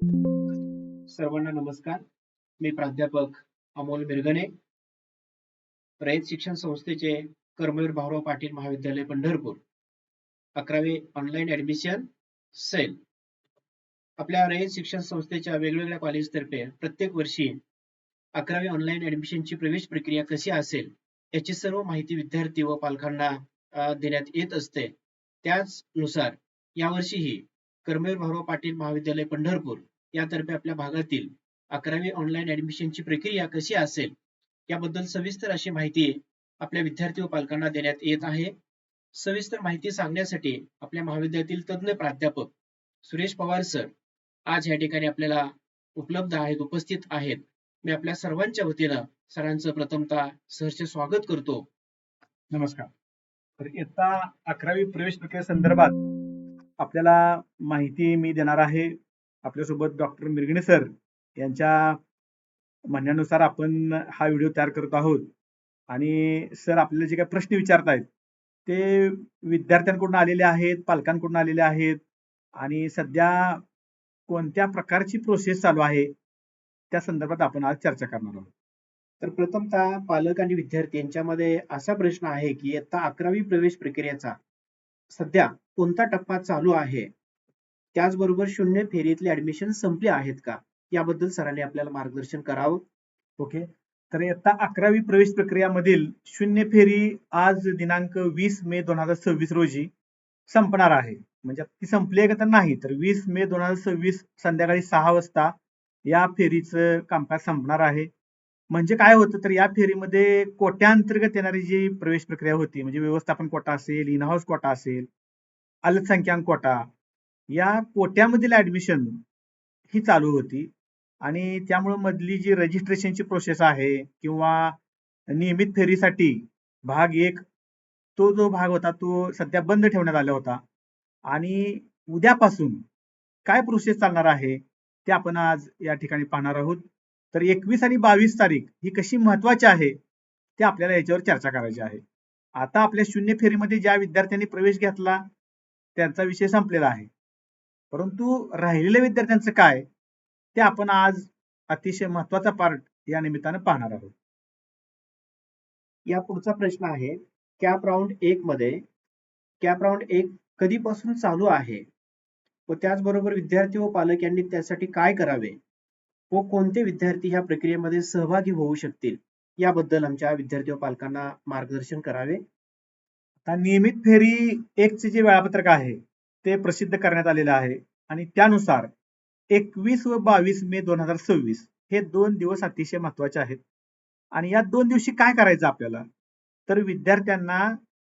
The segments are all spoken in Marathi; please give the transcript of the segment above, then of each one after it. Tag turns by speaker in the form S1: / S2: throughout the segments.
S1: सर्वांना नमस्कार. मी प्राध्यापक अमोल मिरगणे, रयत शिक्षण संस्थेचे कर्मवीर भाऊराव पाटील महाविद्यालय पंढरपूर, 11वी ऑनलाईन ऍडमिशन सेल. आपल्या रयत शिक्षण संस्थेच्या वेगवेगळ्या कॉलेजतर्फे प्रत्येक वर्षी 11वी ऑनलाईन ऍडमिशनची प्रवेश प्रक्रिया कशी असेल याची सर्व माहिती विद्यार्थी व पालकांना देण्यात येत असते. त्याचनुसार यावर्षीही कर्मवीर भाऊराव पाटील महाविद्यालय पंढरपूर यातर्फे आपल्या भागातील 11वी ऑनलाईन ऍडमिशनची प्रक्रिया कशी असेल याबद्दल सविस्तर अशी माहिती आपल्या विद्यार्थी व पालकांना देण्यात येत आहे. सविस्तर माहिती सांगण्यासाठी आपल्या महाविद्यालयातील तज्ञ प्राध्यापक सुरेश पवार सर आज या ठिकाणी आपल्याला उपलब्ध आहेत, उपस्थित आहेत. मी आपल्या सर्वांच्या वतीनं सरांचं प्रथमतः सहर्ष स्वागत करतो.
S2: नमस्कार. तर इयत्ता 11वी प्रवेश प्रक्रिये संदर्भात आपल्याला माहिती मी देणार आहे. आपल्यासोबत डॉक्टर मिरगणे सर यांच्या म्हणण्यानुसार आपण हा व्हिडिओ तयार करत आहोत. आणि सर आपल्याला जे काही प्रश्न विचारतायत ते विद्यार्थ्यांकडून आलेले आहेत, पालकांकडून आलेले आहेत आणि सध्या कोणत्या प्रकारची प्रोसेस चालू आहे त्या संदर्भात आपण आज चर्चा करणार आहोत.
S1: तर प्रथमतः पालक आणि विद्यार्थी यांच्यामध्ये असा प्रश्न आहे की इयत्ता 11वी प्रवेश प्रक्रियेचा सध्या कोणता टप्पा चालू आहे, त्याचबरोबर शून्य फेरीतले ऍडमिशन संपले आहेत का, याबद्दल सरांनी आपल्याला मार्गदर्शन करावं.
S2: ओके. तर इयत्ता 11वी प्रवेश प्रक्रियामधील शून्य फेरी आज दिनांक 20 मे 2026 रोजी संपणार आहे. म्हणजे ती संपली आहे का तर नाही, तर 20 मे 2026 संध्याकाळी 6 वाजता या फेरीचं कामकाज संपणार आहे. म्हणजे काय होतं, तर या फेरीमध्ये कोट्याअंतर्गत येणारी जी प्रवेश प्रक्रिया होती, म्हणजे व्यवस्थापन कोटा असेल, इन हाऊस कोटा असेल, अल्पसंख्याक कोटा, या कोट्यामधील ऍडमिशन ही चालू होती. आणि त्यामुळे मधली जी रजिस्ट्रेशनची प्रोसेस आहे किंवा नियमित फेरीसाठी भाग 1 तो जो भाग होता तो सध्या बंद ठेवण्यात आला होता. आणि उद्यापासून काय प्रोसेस चालणार आहे ते आपण आज या ठिकाणी पाहणार आहोत. तर 21 आणि 22 तारीख ही कशी महत्वाची आहे ते आपल्याला याच्यावर चर्चा करायची आहे. आता आपल्या शून्य फेरीमध्ये ज्या विद्यार्थ्यांनी प्रवेश घेतला त्यांचा विषय संपलेला आहे, परंतु राहिलेल्या विद्यार्थ्यांचं काय ते आपण आज अतिशय महत्वाचा पार्ट या निमित्तानं पाहणार आहोत.
S1: या पुढचा प्रश्न आहे, कॅप राऊंड 1 मध्ये कॅप राऊंड 1 कधीपासून चालू आहे व त्याचबरोबर विद्यार्थी व पालक यांनी त्यासाठी काय करावे व कोणते विद्यार्थी ह्या प्रक्रियेमध्ये सहभागी होऊ शकतील याबद्दल आमच्या विद्यार्थी व पालकांना मार्गदर्शन करावे.
S2: आता नियमित फेरी 1 चे जे वेळापत्रक आहे ते प्रसिद्ध करण्यात आलेलं आहे आणि त्यानुसार 21 व 22 मे 2026 हे 2 दिवस अतिशय महत्वाचे आहेत. आणि या 2 दिवशी काय करायचं आपल्याला, तर विद्यार्थ्यांना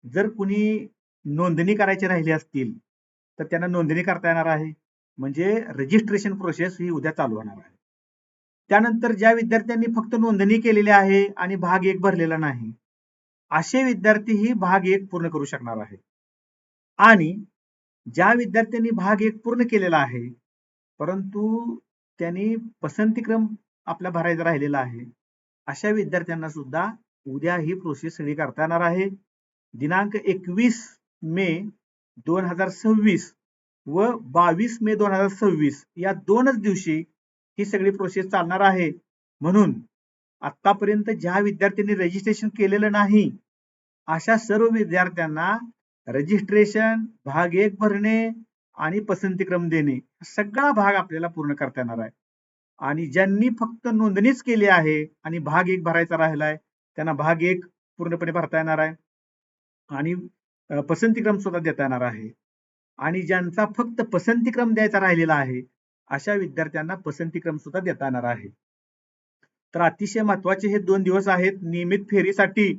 S2: जर कुणी नोंदणी करायची राहिली असतील तर त्यांना नोंदणी करता येणार आहे. म्हणजे रजिस्ट्रेशन प्रोसेस ही उद्या चालू होणार आहे. त्यानंतर ज्या विद्यार्थ्यांनी फक्त नोंदणी केलेली आहे आणि भाग 1 भरलेला नाही, असे विद्यार्थी ही भाग 1 पूर्ण करू शकणार आहेत. आणि ज्या विद्यार्थ्यांनी भाग 1 पूर्ण केलेला आहे परंतु त्यांनी पसंतीक्रम आपला भरायचा राहिलेला आहे, अशा विद्यार्थ्यांना सुद्धा उद्या ही प्रोसेस सगळी करता येणार आहे. दिनांक 21 मे 2026 व 22 मे 2026 या 2च दिवशी ही सगळी प्रोसेस चालणार आहे. म्हणून आतापर्यंत ज्या विद्यार्थ्यांनी रजिस्ट्रेशन केलेलं नाही अशा सर्व विद्यार्थ्यांना रजिस्ट्रेशन, भाग 1 भरणे आणि पसंतीक्रम देणे सगळा भाग आपल्याला पूर्ण करता येणार आहे. आणि ज्यांनी फक्त नोंदणीच केली आहे आणि भाग 1 भरायचा राहिलाय त्यांना भाग 1 पूर्णपणे भरता येणार आहे आणि पसंतीक्रम सुद्धा देता येणार आहे. आणि ज्यांचा फक्त पसंतीक्रम द्यायचा राहिलेला आहे अशा विद्यार्थ्यांना पसंतीक्रम सुद्धा देता येणार आहे. तर अतिशय महत्वाचे हे 2 दिवस आहेत. नियमित फेरीसाठी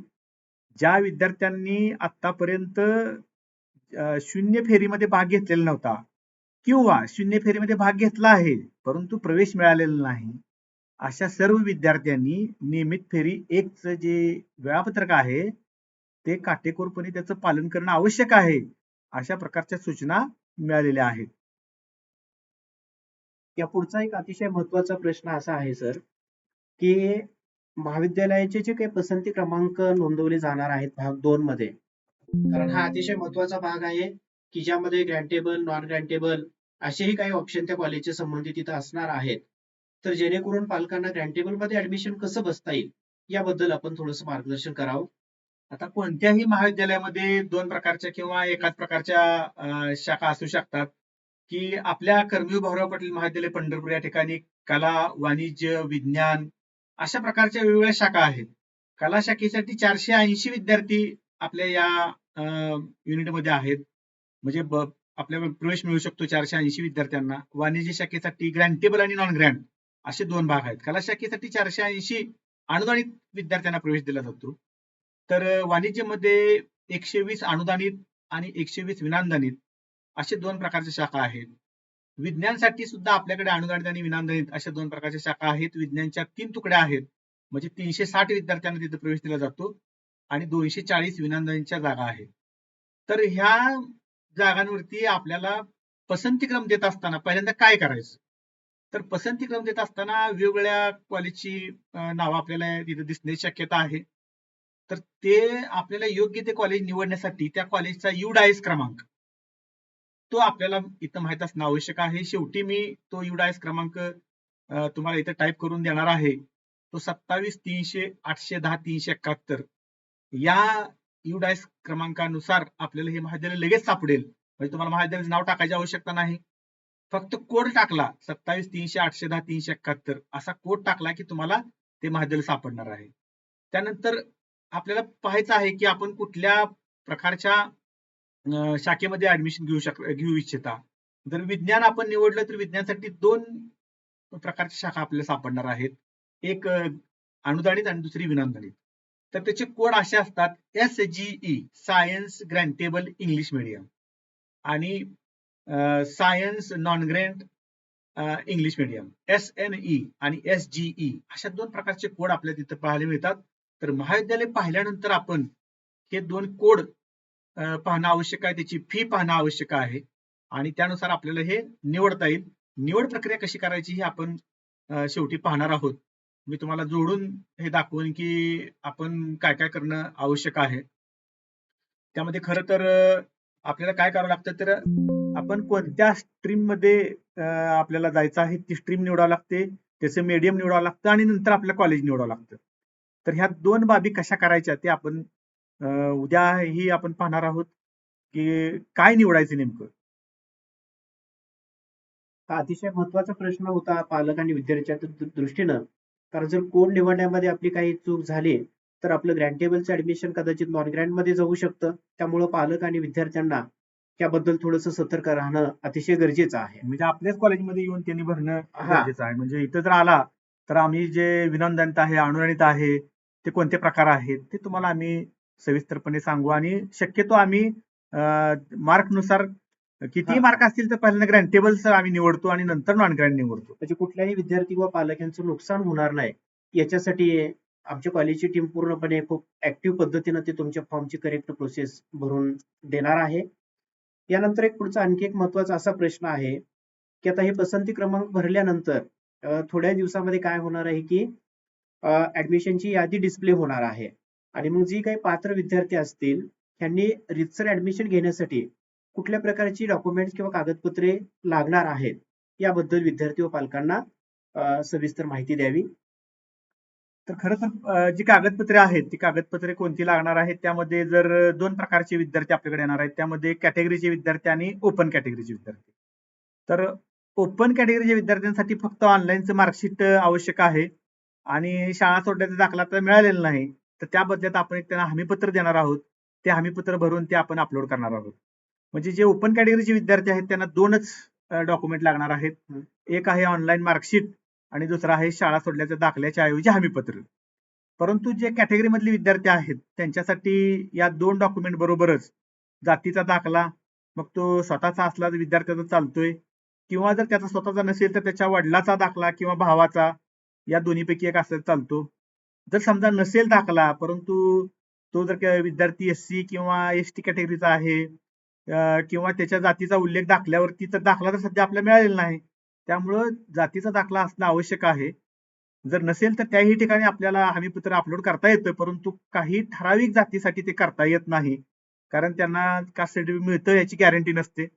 S2: ज्या विद्यार्थ्यांनी आतापर्यंत शून्य फेरीमध्ये भाग घेतलेला नव्हता किंवा शून्य फेरीमध्ये भाग घेतला आहे परंतु प्रवेश मिळालेला नाही, अशा सर्व विद्यार्थ्यांनी नियमित फेरी 1 चं जे वेळापत्रक आहे ते काटेकोरपणे त्याचं पालन करणं आवश्यक आहे, अशा प्रकारच्या सूचना मिळालेल्या आहेत.
S1: या पुढचा एक अतिशय महत्वाचा प्रश्न असा आहे सर, की महाविद्यालयाचे जे काही पसंती क्रमांक नोंदवले जाणार आहेत भाग 2 मध्ये, कारण हा अतिशय महत्वाचा भाग आहे की ज्यामध्ये ग्रँटेबल, नॉन ग्रँटेबल असेही काही ऑप्शन त्या कॉलेजचे संबंधित तिथं असणार आहेत. तर जेणेकरून पालकांना ग्रँटेबल मध्ये ऍडमिशन कसं बसता येईल याबद्दल आपण थोडंसं मार्गदर्शन करावं.
S2: आता कोणत्याही महाविद्यालयामध्ये दोन प्रकारच्या किंवा एकाच प्रकारच्या शाखा असू शकतात, की आपल्या कर्मवीर भाऊराव पाटील महाविद्यालय पंढरपूर या ठिकाणी कला, वाणिज्य, विज्ञान अशा प्रकारच्या वेगवेगळ्या शाखा आहेत. कला शाखेसाठी 480 विद्यार्थी आपल्या या युनिटमध्ये आहेत. म्हणजे आपल्याला प्रवेश मिळू शकतो 480 विद्यार्थ्यांना. वाणिज्य शाखेसाठी ग्रँटेबल आणि नॉन ग्रँट असे दोन भाग आहेत. कला शाखेसाठी 480 अनुदानित विद्यार्थ्यांना प्रवेश दिला जातो. तर वाणिज्यमध्ये 120 अनुदानित आणि 120 विनानुदानित असे दोन प्रकारच्या शाखा आहेत. विज्ञानसाठी सुद्धा आपल्याकडे अनुदानित आणि विनानुदानित अशा दोन प्रकारच्या शाखा आहेत. विज्ञानच्या 3 तुकड्या आहेत, म्हणजे 360 विद्यार्थ्यांना तिथे प्रवेश दिला जातो आणि 240 विनानुदानितच्या जागा आहेत. तर ह्या जागांवरती आपल्याला पसंतीक्रम देत असताना पहिल्यांदा काय करायचं, तर पसंतीक्रम देत असताना वेगवेगळ्या कॉलेजची नावं आपल्याला तिथे दिसण्याची शक्यता आहे. तर ते आपल्याला योग्य ते कॉलेज निवडण्यासाठी त्या कॉलेजचा UDIS क्रमांक तो आपल्याला इथं माहित असणं आवश्यक आहे. शेवटी मी तो UDIS क्रमांक तुम्हाला इथं टाईप करून देणार आहे. तो 27-300-810-371 या UDIS क्रमांकानुसार आपल्याला हे महाविद्यालय लगेच सापडेल. म्हणजे तुम्हाला महाविद्यालयाचं नाव टाकायची आवश्यकता नाही. फक्त कोड टाकला 27-300-810-371 असा कोड टाकला की तुम्हाला ते महाविद्यालय सापडणार आहे. त्यानंतर आपल्याला पाहायचं आहे की आपण कुठल्या प्रकारच्या शाखेमध्ये ऍडमिशन घेऊ इच्छिता. जर विज्ञान आपण निवडलं तर विज्ञानासाठी 2 प्रकारच्या शाखा आपल्याला सापडणार आहेत. एक अनुदानित आणि दुसरी विनानुदानित. तर त्याचे कोड असे असतात SGE science grantable English medium आणि science non grant English medium SNE आणि SGE अशा 2 प्रकारचे कोड आपल्याला तिथे पाहायला मिळतात. तर महाविद्यालय पाहिल्यानंतर आपण हे 2 कोड पाहणं आवश्यक आहे, त्याची फी पाहणं आवश्यक आहे आणि त्यानुसार आपल्याला हे निवडता येईल. निवड प्रक्रिया कशी करायची हे आपण शेवटी पाहणार आहोत. मी तुम्हाला जोडून हे दाखवून की आपण काय काय करणं आवश्यक आहे. त्यामध्ये खरं तर आपल्याला काय करावं लागतं, तर आपण कोणत्या स्ट्रीम मध्ये आपल्याला जायचं आहे ती स्ट्रीम निवडावं लागते, त्याचं मीडियम निवडावं लागतं आणि नंतर आपलं कॉलेज निवडावं लागतं. तर ह्या 2 बाबी कशा करायच्या ते आपण उद्याही आपण पाहणार आहोत की काय निवडायचं नेमकं.
S1: हा अतिशय महत्वाचा प्रश्न होता पालक आणि विद्यार्थ्यांच्या दृष्टीनं. कारण जर कोड निवडण्यामध्ये आपली काही चूक झाली तर आपलं ग्रँटेबलचं ऍडमिशन कदाचित नॉन ग्रँट मध्ये जाऊ शकतं. त्यामुळे पालक आणि विद्यार्थ्यांना त्याबद्दल थोडंसं सतर्क राहणं अतिशय गरजेचं आहे.
S2: म्हणजे आपल्याच कॉलेजमध्ये येऊन त्यांनी भरणं गरजेचं आहे. म्हणजे इथं जर आला तर आम्ही जे विनानुदानित आहे, अनुदानित आहे, ते कोणते प्रकार आहेत ते तुम्हाला आम्ही सविस्तरपणे सांगू आणि शक्यतो आम्ही मार्कनुसार किती मार्क असतील तर पहिल्यांदा ग्रँटेबल्स आम्ही निवडतो आणि नंतर नॉन ग्रँट निवडतो.
S1: म्हणजे कुठल्याही विद्यार्थी व पालकांचं नुकसान होणार नाही याच्यासाठी आमच्या कॉलेजची टीम पूर्णपणे खूप ऍक्टिव्ह पद्धतीनं ते तुमच्या फॉर्मची करेक्ट प्रोसेस भरून देणार आहे. यानंतर एक पुढचा आणखी एक महत्वाचा असा प्रश्न आहे की आता हे पसंती क्रमांक भरल्यानंतर थोड्या दिवसामध्ये काय होणार आहे की ऍडमिशनची यादी डिस्प्ले होणार आहे आणि मग जी काही पात्र विद्यार्थी असतील त्यांनी रितसर ऍडमिशन घेण्यासाठी कुठल्या प्रकारची डॉक्युमेंट्स किंवा कागदपत्रे लागणार आहेत याबद्दल विद्यार्थी व पालकांना सविस्तर माहिती द्यावी.
S2: तर खरं तर जी कागदपत्रे आहेत ती कागदपत्रे कोणती लागणार आहेत, त्यामध्ये जर 2 प्रकारचे विद्यार्थी आपल्याकडे येणार आहेत, त्यामध्ये कॅटेगरीचे विद्यार्थी आणि ओपन कॅटेगरीचे विद्यार्थी. तर ओपन कॅटेगरीच्या विद्यार्थ्यांसाठी फक्त ऑनलाईनचं मार्कशीट आवश्यक आहे आणि शाळा सोडल्याचा दाखला तर मिळालेला नाही, तर त्या बदल्यात आपण एक त्यांना हमीपत्र देणार आहोत. ते हमीपत्र भरून ते आपण अपलोड करणार आहोत. म्हणजे जे ओपन कॅटेगरीचे विद्यार्थी आहेत त्यांना 2च डॉक्युमेंट लागणार आहेत. एक आहे ऑनलाईन मार्कशीट आणि दुसरा आहे शाळा सोडल्याच्या दाखल्याच्या ऐवजी हमीपत्र. परंतु जे कॅटेगरी मधले विद्यार्थी आहेत त्यांच्यासाठी या 2 डॉक्युमेंट बरोबरच जातीचा दाखला, मग तो स्वतःचा असला तर विद्यार्थ्याचा चालतोय किंवा जर त्याचा स्वतःचा नसेल तर त्याच्या वडिलाचा दाखला किंवा भावाचा, या दोन्हीपैकी एक असेल चालतो. जर समजा नसेल दाखला परंतु तो जर विद्यार्थी SC किंवा ST कॅटेगरीचा आहे किंवा त्याच्या जातीचा उल्लेख दाखल्यावरती, तर दाखला तर सध्या आपल्याला मिळालेला नाही, त्यामुळं जातीचा दाखला असणं आवश्यक आहे. जर नसेल तर त्याही ठिकाणी आपल्याला हमीपत्र अपलोड करता येतं, परंतु काही ठराविक जातीसाठी ते करता येत नाही, कारण त्यांना कास्ट सर्टिफिकेट मिळतं याची गॅरंटी नसते.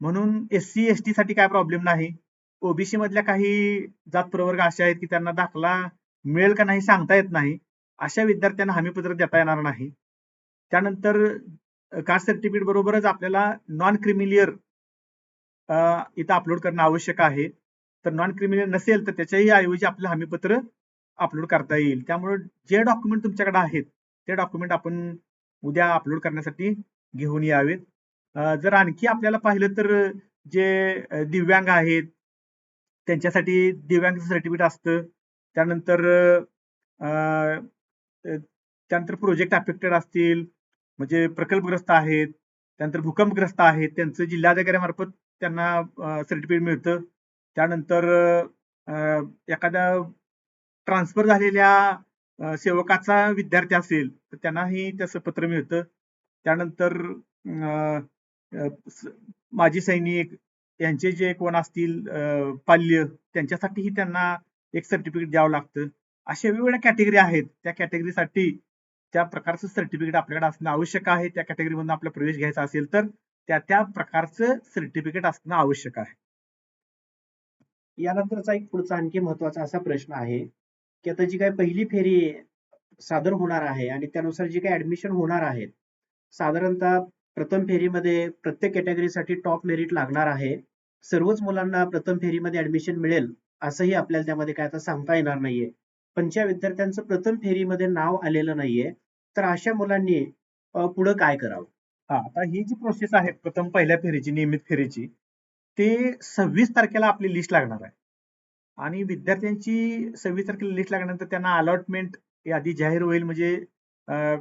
S2: म्हणून SC ST साठी काय प्रॉब्लेम नाही. ओबीसी मधल्या काही जात प्रवर्ग असे आहेत की त्यांना दाखला मिळेल का नाही सांगता येत नाही. अशा विद्यार्थ्यांना हमीपत्र देता येणार नाही. त्यानंतर कास्ट सर्टिफिकेट बरोबरच आपल्याला नॉन क्रिमिलियर इथं अपलोड करणं आवश्यक आहे. तर नॉन क्रिमिनल नसेल तर त्याच्याही ऐवजी आपलं हमीपत्र अपलोड करता येईल. त्यामुळे जे डॉक्युमेंट तुमच्याकडे आहेत ते डॉक्युमेंट आपण उद्या अपलोड करण्यासाठी घेऊन यावेत. जर आणखी आपल्याला पाहिलं तर जे दिव्यांग आहेत त्यांच्यासाठी दिव्यांग सर्टिफिकेट असतं. त्यानंतर त्यानंतर प्रोजेक्ट अफेक्टेड असतील म्हणजे प्रकल्पग्रस्त आहेत, त्यानंतर भूकंपग्रस्त आहेत, त्यांचं जिल्हाधिकाऱ्यामार्फत त्यांना सर्टिफिकेट मिळतं. त्यानंतर एखादा ट्रान्सफर झालेल्या सेवकाचा विद्यार्थी असेल तर त्यांनाही त्याचं पत्र मिळतं. त्यानंतर माजी सैनिक यांचे जे कोण असतील पाल्य त्यांच्यासाठीही त्यांना एक सर्टिफिकेट द्यावं लागतं. अशा वेगवेगळ्या कॅटेगरी आहेत. त्या कॅटेगरीसाठी त्या प्रकारचं सर्टिफिकेट आपल्याकडे असणं आवश्यक आहे. त्या कॅटेगरीमधून आपला प्रवेश घ्यायचा असेल तर त्या प्रकारचं सर्टिफिकेट असणं आवश्यक आहे.
S1: यानंतरचा एक पुढचा आणखी महत्वाचा असा प्रश्न आहे की आता जी काही पहिली फेरी सादर होणार आहे आणि त्यानुसार जी काही ऍडमिशन होणार आहेत, साधारणतः प्रथम फेरीमध्ये प्रत्येक कॅटेगरीसाठी टॉप मेरिट लागणार आहे. सर्वच मुलांना प्रथम फेरीमध्ये ऍडमिशन मिळेल असंही आपल्याला त्यामध्ये काय आता सांगता येणार नाहीये. पण ज्या विद्यार्थ्यांचं प्रथम फेरीमध्ये नाव आलेलं नाहीये तर अशा मुलांनी पुढे काय करावं?
S2: आता ही जी प्रोसेस आहे प्रथम पहिल्या फेरीची नियमित फेरीची ते 26 तारखेला आपली लिस्ट लागणार आहे. आणि विद्यार्थ्यांची 26 तारखेला लिस्ट लागल्यानंतर त्यांना अलॉटमेंट यादी जाहीर होईल. म्हणजे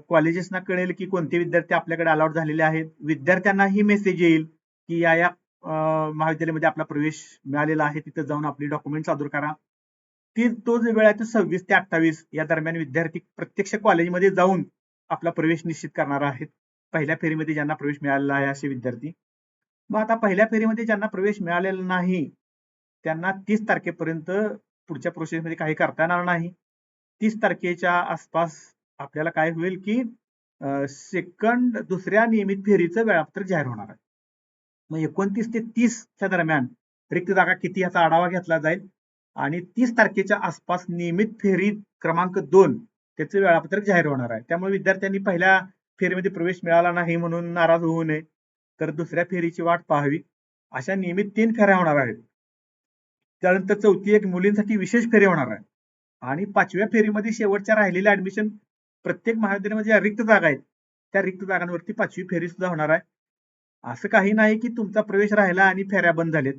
S2: कॉलेजेसना कळेल की कोणते विद्यार्थी आपल्याकडे अलॉट झालेले आहेत. विद्यार्थ्यांनाही मेसेज येईल की या महाविद्यालयामध्ये आपला प्रवेश मिळालेला आहे, तिथे जाऊन आपली डॉक्युमेंट सादर करा. तो जो वेळ आहे तो 26 ते 28 या दरम्यान विद्यार्थी प्रत्यक्ष कॉलेजमध्ये जाऊन आपला प्रवेश निश्चित करणार आहेत. पहिल्या फेरीमध्ये ज्यांना प्रवेश मिळालेला आहे असे विद्यार्थी. मग आता पहिल्या फेरीमध्ये ज्यांना प्रवेश मिळालेला नाही त्यांना 30 तारखेपर्यंत पुढच्या प्रोसेसमध्ये काही करता येणार नाही. 30 तारखेच्या आसपास आपल्याला काय होईल की दुसऱ्या नियमित फेरीचं वेळापत्रक जाहीर होणार आहे. मग 29 ते 30च्या दरम्यान रिक्त जागा किती याचा आढावा घेतला जाईल आणि 30 तारखेच्या आसपास नियमित फेरी क्रमांक 2 त्याचं वेळापत्रक जाहीर होणार आहे. त्यामुळे विद्यार्थ्यांनी पहिल्या फेरीमध्ये प्रवेश मिळाला नाही म्हणून नाराज होऊ नये, तर दुसऱ्या फेरीची वाट पाहावी. अशा नियमित 3 फेऱ्या होणार आहेत. त्यानंतर चौथी एक मुलींसाठी विशेष फेरी होणार आहे आणि 5व्या फेरीमध्ये शेवटच्या राहिलेल्या ऍडमिशन प्रत्येक महाविद्यालयामध्ये ज्या रिक्त जागा आहेत त्या रिक्त जागांवरती 5वी फेरी सुद्धा होणार आहे. असं काही नाही की तुमचा प्रवेश राहिला आणि फेऱ्या बंद झालेत.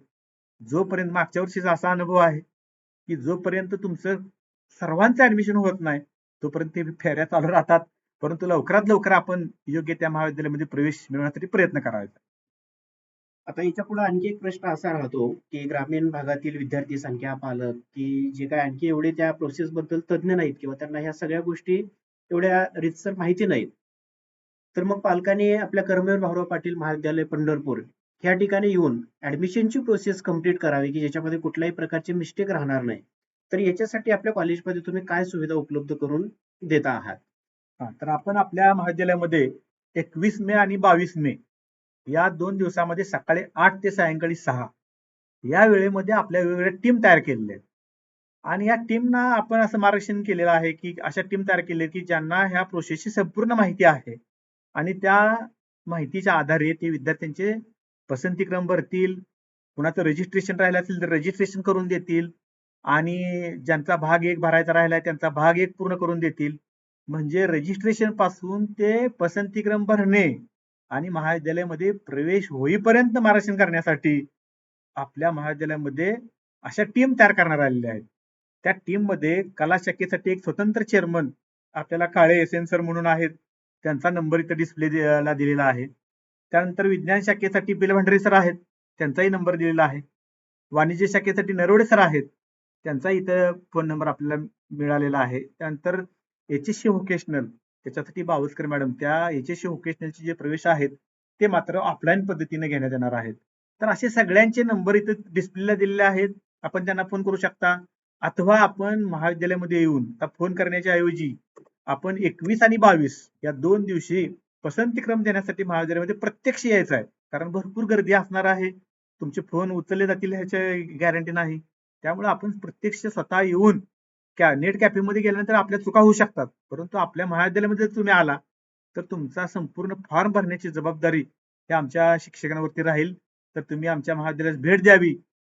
S2: जोपर्यंत मागच्या वर्षीचा असा अनुभव आहे की जोपर्यंत तुमचं सर्वांचं ऍडमिशन होत नाही तोपर्यंत ते फेऱ्या चालू राहतात. परंतु लवकरात लवकर आपण योग्य त्या महाविद्यालयामध्ये प्रवेश मिळवण्यासाठी प्रयत्न करायचा.
S1: आता याच्या पुढे आणखी एक प्रश्न असा राहतो की ग्रामीण भागातील विद्यार्थी संख्या, पालक की जे काय आणखी एवढे त्या प्रोसेस बद्दल तज्ञ नाहीत किंवा त्यांना ह्या सगळ्या गोष्टी एवढ्या रीतसर माहिती नाहीत. तर मग पालकांनी आपल्या कर्मवीर भाऊराव पाटील महाविद्यालय पंढरपूर ह्या ठिकाणी येऊन ऍडमिशनची प्रोसेस कंप्लीट करावी की ज्याच्यामध्ये कुठल्याही प्रकारची मिस्टेक राहणार नाही. तर याच्यासाठी आपल्या कॉलेजमध्ये तुम्ही काय सुविधा उपलब्ध करून देता आहात?
S2: तर आपण आपल्या महाविद्यालयामध्ये 21 मे आणि 22 मे या 2 दिवसामध्ये सकाळी 8 ते सायंकाळी 6 या वेळेमध्ये आपल्या वेगवेगळ्या टीम तयार केलेल्या आहेत. आणि या टीमना आपण असं मार्गदर्शन केलेलं आहे की अशा टीम तयार केल्या की ज्यांना ह्या प्रोसेसची संपूर्ण माहिती आहे आणि त्या माहितीच्या आधारे ते विद्यार्थ्यांचे पसंतीक्रम भरतील. कुणाचं रजिस्ट्रेशन राहिलं असेल तर रजिस्ट्रेशन करून देतील आणि ज्यांचा भाग 1 भरायचा राहिला त्यांचा भाग 1 पूर्ण करून देतील. म्हणजे रजिस्ट्रेशन पासून ते पसंतीक्रम भरणे आणि महाविद्यालयामध्ये प्रवेश होईपर्यंत मार्गदर्शन करण्यासाठी आपल्या महाविद्यालयामध्ये अशा टीम तयार करण्यात आलेल्या आहेत. त्या टीम मध्ये कला शाखेसाठी एक स्वतंत्र चेअरमन आपल्याला काळे एस.एन. सर म्हणून आहेत. त्यांचा नंबर इथं डिस्प्लेला दिलेला आहे. त्यानंतर विज्ञान शाखेसाठी बिलभंडारी सर आहेत. त्यांचाही नंबर दिलेला आहे. वाणिज्य शाखेसाठी नरवडे सर आहेत. त्यांचा इथं फोन नंबर आपल्याला मिळालेला आहे. त्यानंतर एचएससी व्होकेशनल त्याच्यासाठी बावस्कर मॅडम त्या एचएससी व्होकेशनलचे जे प्रवेश आहेत ते मात्र ऑफलाईन पद्धतीने घेण्यात येणार आहेत. तर असे सगळ्यांचे नंबर इथं डिस्प्लेला दिलेले आहेत. आपण त्यांना फोन करू शकता अथवा आपण महाविद्यालयामध्ये येऊन फोन करण्याच्या ऐवजी आपण 21 आणि 22 या 2 दिवशी पसंतीक्रम देण्यासाठी महाविद्यालयामध्ये प्रत्यक्ष यायचं आहे. कारण भरपूर गर्दी असणार आहे. तुमचे फोन उचलले जातील ह्याची गॅरंटी नाही. त्यामुळे आपण प्रत्यक्ष स्वतः येऊन नेट कॅफेमध्ये गेल्यानंतर आपल्या चुका होऊ शकतात, परंतु आपल्या महाविद्यालयामध्ये जर तुम्ही आला तर तुमचा संपूर्ण फॉर्म भरण्याची जबाबदारी ही आमच्या शिक्षकांवरती राहील. तर तुम्ही आमच्या महाविद्यालयास भेट द्यावी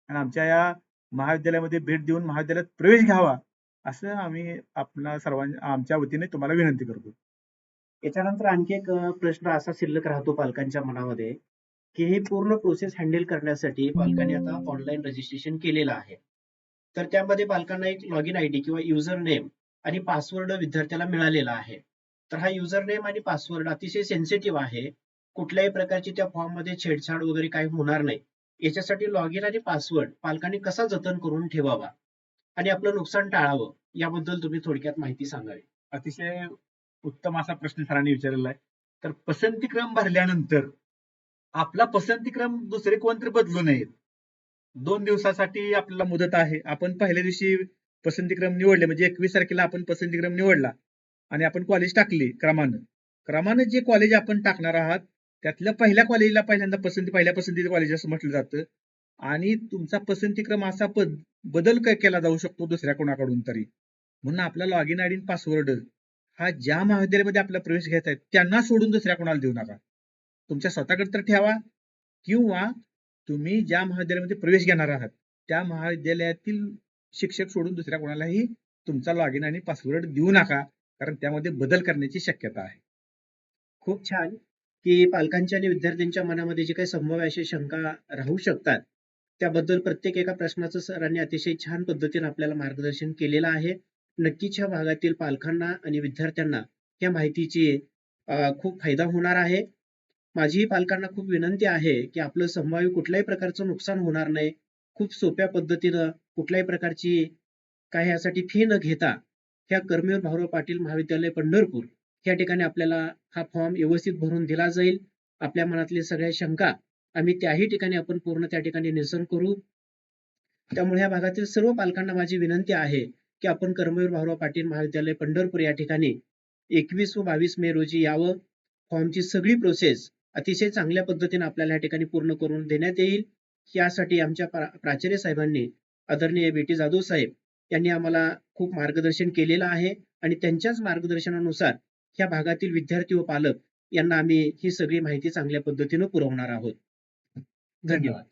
S2: आणि आमच्या या महाविद्यालयामध्ये भेट देऊन महाविद्यालयात प्रवेश घ्यावा, असं आम्ही आपल्या सर्वांच्या आमच्या वतीने तुम्हाला विनंती करतो.
S1: याच्यानंतर आणखी एक प्रश्न असा शिल्लक राहतो पालकांच्या मनामध्ये, की ही पूर्ण प्रोसेस हँडल करण्यासाठी पालकांनी आता ऑनलाईन रजिस्ट्रेशन केलेलं आहे. तर त्यामध्ये पालकांना एक लॉगिन आयडी किंवा युजर नेम आणि पासवर्ड विद्यार्थ्याला मिळालेला आहे. तर हा युजर नेम आणि पासवर्ड अतिशय सेन्सिटिव्ह आहे. कुठल्याही प्रकारची त्या फॉर्म मध्ये छेडछाड वगैरे काही होणार नाही. याच्यासाठी लॉगिन आणि पासवर्ड पालकांनी कसा जतन करून ठेवावा आणि आपलं नुकसान टाळावं, याबद्दल तुम्ही थोडक्यात माहिती सांगावी.
S2: अतिशय उत्तम असा प्रश्न सरांनी विचारलेला आहे. तर पसंतीक्रम भरल्यानंतर आपला पसंतीक्रम दुसरे कोणतरी बदलू नयेत. 2 दिवसासाठी आपल्याला मुदत आहे. आपण पहिल्या दिवशी पसंतीक्रम निवडले, म्हणजे 21 तारखेला आपण पसंतीक्रम निवडला आणि आपण कॉलेज टाकली क्रमानं जे कॉलेज आपण टाकणार आहात त्यातल्या पहिल्या कॉलेजला पहिल्यांदा पहिल्या पसंतीचं कॉलेज असं म्हटलं जातं. आणि तुमचा पसंतीक्रम असा बदल केला जाऊ शकतो दुसऱ्या कोणाकडून तरी. म्हणून आपला लॉगिन आयडी आणि पासवर्ड हा ज्या महाविद्यालयामध्ये आपला प्रवेश घ्यायचा आहे त्यांना सोडून दुसऱ्या कोणाला देऊ नका. तुमच्या स्वतःकडे तर ठेवा, किंवा तुम्ही ज्या महाविद्यालयामध्ये प्रवेश घेणार आहात त्या महाविद्यालयातील शिक्षक सोडून दुसऱ्या कोणालाही तुमचा लॉगिन आणि पासवर्ड देऊ नका, कारण त्यामध्ये बदल करण्याची शक्यता आहे.
S1: खूप छान, की पालकांच्या आणि विद्यार्थ्यांच्या मनामध्ये जे काही संभाव्य अशा शंका राहू शकतात त्याबद्दल प्रत्येक एका प्रश्नाचं सरांनी अतिशय छान पद्धतीने आपल्याला मार्गदर्शन केलेलं आहे. नक्कीच ह्या भागातील पालकांना आणि विद्यार्थ्यांना या माहितीची खूप फायदा होणार आहे. माझीही पालकांना खूप विनंती आहे की आपलं संभाव्य कुठल्याही प्रकारचं नुकसान होणार नाही. खूप सोप्या पद्धतीनं कुठल्याही प्रकारची काही यासाठी फी न घेता ह्या कर्मवीर भाऊराव पाटील महाविद्यालय पंढरपूर या ठिकाणी आपल्याला हा फॉर्म व्यवस्थित भरून दिला जाईल. आपल्या मनातल्या सगळ्या शंका आम्ही त्याही ठिकाणी आपण पूर्ण त्या ठिकाणी निरसन करू. त्यामुळे या भागातील सर्व पालकांना माझी विनंती आहे की आपण कर्मवीर भाऊराव पाटील महाविद्यालय पंढरपूर या ठिकाणी 21 व 22 मे रोजी यावं. फॉर्मची सगळी प्रोसेस अतिशय चांगल्या पद्धतीने आपल्याला या ठिकाणी पूर्ण करून देण्यात येईल. यासाठी आमच्या प्राचार्य साहेबांनी, आदरणीय बीटी जाधव साहेब यांनी आम्हाला खूप मार्गदर्शन केलेलं आहे आणि त्यांच्याच मार्गदर्शनानुसार या भागातील विद्यार्थी व पालक यांना आम्ही ही सगळी माहिती चांगल्या पद्धतीने पुरवणार आहोत. धन्यवाद.